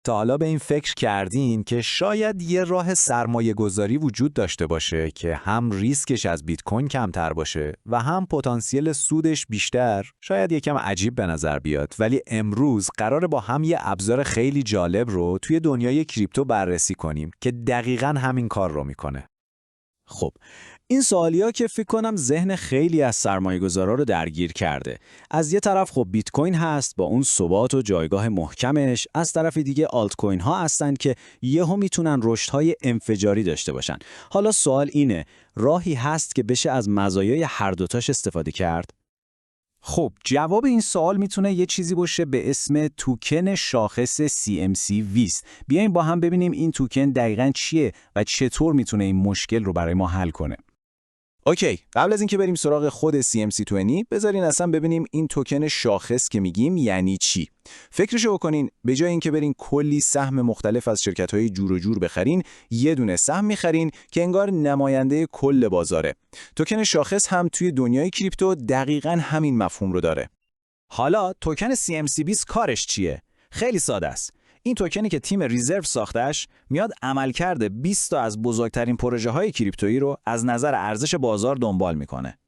تا حالا به این فکر کردین که شاید یه راه سرمایه گذاری وجود داشته باشه که هم ریسکش از بیت کوین کمتر باشه و هم پتانسیل سودش بیشتر؟ شاید یکم عجیب به نظر بیاد، ولی امروز قراره با هم یه ابزار خیلی جالب رو توی دنیای کریپتو بررسی کنیم که دقیقاً همین کار رو میکنه. خب این سوالیا که فکر کنم ذهن خیلی از سرمایه‌گذارا رو درگیر کرده. از یه طرف خب بیت کوین هست با اون ثبات و جایگاه محکمش، از طرف دیگه آلت کوین ها هستن که یهو میتونن رشدهای انفجاری داشته باشن. حالا سوال اینه، راهی هست که بشه از مزایای هر دوتاش استفاده کرد؟ خب جواب این سوال میتونه یه چیزی باشه به اسم توکن شاخص CMC20. بیایم با هم ببینیم این توکن دقیقاً چیه و چطور میتونه این مشکل رو برای ما حل کنه. اوکی، قبل از اینکه بریم سراغ خود CMC20 بذارین اصلا ببینیم این توکن شاخص که میگیم یعنی چی. فکرشو بکنین، به جای اینکه برین کلی سهم مختلف از شرکت‌های جور و جور بخرین، یه دونه سهم میخرین که انگار نماینده کل بازاره. توکن شاخص هم توی دنیای کریپتو دقیقاً همین مفهوم رو داره. حالا توکن CMC20 کارش چیه؟ خیلی ساده است. این توکنی که تیم ریزرو ساختش میاد عملکرد 20 تا از بزرگترین پروژه‌های کریپتویی رو از نظر ارزش بازار دنبال میکنه.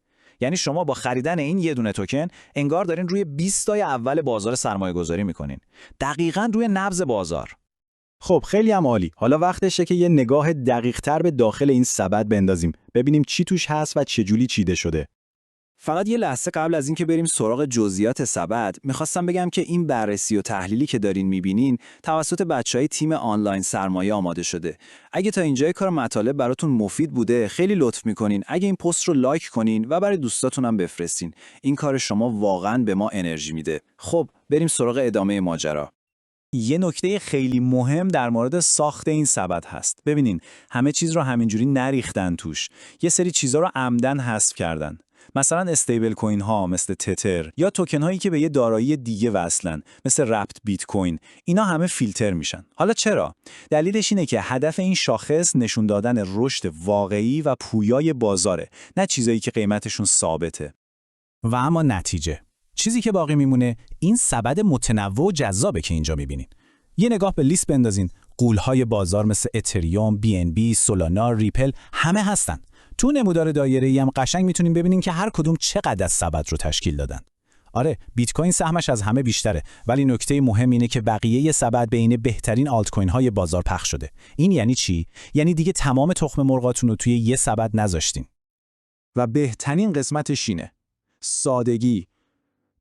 یعنی شما با خریدن این یه دونه توکن انگار دارین روی 20 تای اول بازار سرمایه‌گذاری میکنین. دقیقاً روی نبض بازار. خب خیلی هم عالی. حالا وقتشه که یه نگاه دقیق‌تر به داخل این سبد بندازیم. ببینیم چی توش هست و چجوری چیده شده. فقط یه لحظه قبل از اینکه بریم سراغ جزئیات سبد، میخواستم بگم که این بررسی و تحلیلی که دارین میبینین توسط بچهای تیم آنلاین سرمایه آماده شده. اگه تا اینجای کار مطالب براتون مفید بوده، خیلی لطف میکنین اگه این پست رو لایک کنین و برای دوستاتون هم بفرستین. این کار شما واقعاً به ما انرژی میده. خب بریم سراغ ادامه ماجرا. یه نکته خیلی مهم در مورد ساخت این سبد هست. ببینین، همه چیز رو همینجوری نریختن توش. یه سری چیزا رو عمدن حذف کردن. مثلا استیبل کوین ها مثل تتر یا توکن هایی که به یه دارایی دیگه وصلن مثل رپت بیت کوین، اینا همه فیلتر میشن. حالا چرا؟ دلیلش اینه که هدف این شاخص نشون دادن رشد واقعی و پویای بازاره، نه چیزایی که قیمتشون ثابته. و اما نتیجه، چیزی که باقی میمونه این سبد متنوع و جذابه که اینجا میبینین. یه نگاه به لیست بندازین، غول‌های بازار مثل اتریوم، BNB، سولانا، ریپل همه هستن. تو نمودار دایره‌ای هم قشنگ میتونیم ببینیم که هر کدوم چقدر از سبد رو تشکیل دادن. آره، بیت کوین سهمش از همه بیشتره، ولی نکته مهم اینه که بقیه سبد بین بهترین آلت کوین های بازار پخش شده. این یعنی چی؟ یعنی دیگه تمام تخم مرغاتون رو توی یه سبد نذاشتین. و بهترین قسمتش اینه، سادگی.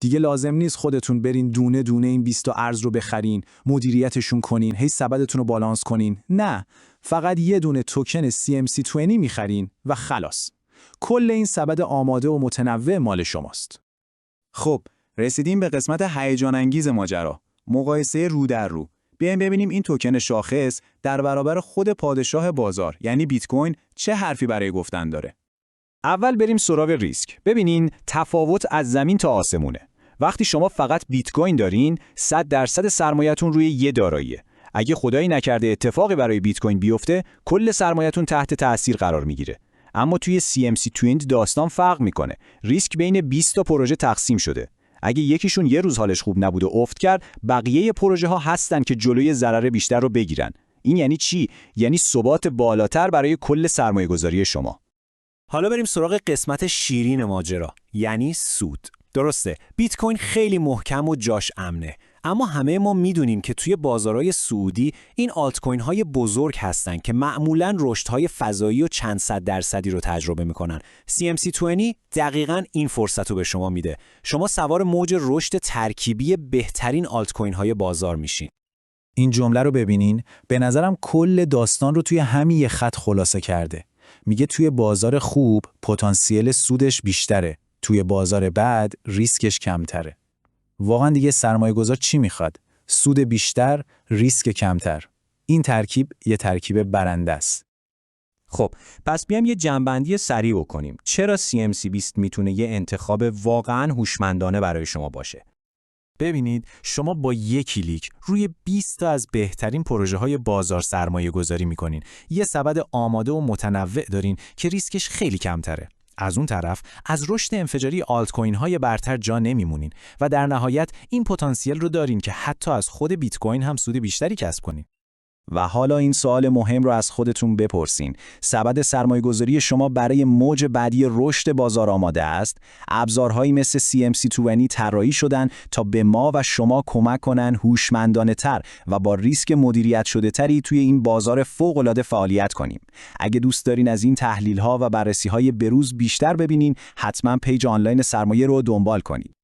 دیگه لازم نیست خودتون برین دونه دونه این 20 تا ارز رو بخرین، مدیریتشون کنین، هی سبدتون رو بالانس کنین. نه، فقط یه دونه توکن CMC20 میخرین و خلاص. کل این سبد آماده و متنوع مال شماست. خب، رسیدیم به قسمت هیجان انگیز ماجرا، مقایسه رو در رو. بیایم ببینیم این توکن شاخص در برابر خود پادشاه بازار یعنی بیت کوین چه حرفی برای گفتن داره. اول بریم سراغ ریسک. ببینین تفاوت از زمین تا آسمونه. وقتی شما فقط بیت کوین دارین، 100% سرمایه‌تون روی یه داراییه. اگه خدایی نکرده اتفاقی برای بیت کوین بیفته، کل سرمایه‌تون تحت تأثیر قرار میگیره. اما توی CMC20 داستان فرق میکنه. ریسک بین 20 تا پروژه تقسیم شده. اگه یکیشون یه روز حالش خوب نبود و افت کرد، بقیه پروژه ها هستن که جلوی ضرر بیشتر رو بگیرن. این یعنی چی؟ یعنی ثبات بالاتر برای کل سرمایه‌گذاری شما. حالا بریم سراغ قسمت شیرین ماجرا، یعنی سود. درسته، بیت کوین خیلی محکم و جاش امنه، اما همه ما میدونیم که توی بازارهای سعودی این آلت کوین های بزرگ هستن که معمولاً رشدهای فضایی و چند صد درصدی رو تجربه میکنن. CMC20 دقیقاً این فرصت رو به شما میده. شما سوار موج رشد ترکیبی بهترین آلت کوین های بازار میشین. این جمله رو ببینین، به نظرم کل داستان رو توی همین یه خط خلاصه کرده. میگه توی بازار خوب پتانسیل سودش بیشتره، توی بازار بد ریسکش کمتره. واقعا دیگه سرمایه‌گذار چی میخواد؟ سود بیشتر، ریسک کمتر. این ترکیب یه ترکیب برنده است. خب، پس بیام یه جنبندی سریع بکنیم. چرا CMC20 میتونه یه انتخاب واقعاً هوشمندانه برای شما باشه؟ ببینید، شما با یک کلیک روی 20 تا از بهترین پروژه‌های بازار سرمایه‌گذاری می‌کنین. یه سبد آماده و متنوع دارین که ریسکش خیلی کمتره. از اون طرف از رشد انفجاری آلت کوین های برتر جا نمیمونین و در نهایت این پتانسیل رو دارین که حتی از خود بیت کوین هم سود بیشتری کسب کنین. و حالا این سوال مهم رو از خودتون بپرسین. سبد سرمایه‌گذاری شما برای موج بعدی رشد بازار آماده است؟ ابزارهایی مثل CMC20 طراحی شدن تا به ما و شما کمک کنن هوشمندانه‌تر و با ریسک مدیریت شده‌تری توی این بازار فوق‌العاده فعالیت کنیم. اگه دوست دارین از این تحلیل‌ها و بررسی‌های بروز بیشتر ببینین، حتما پیج آنلاین سرمایه رو دنبال کنید.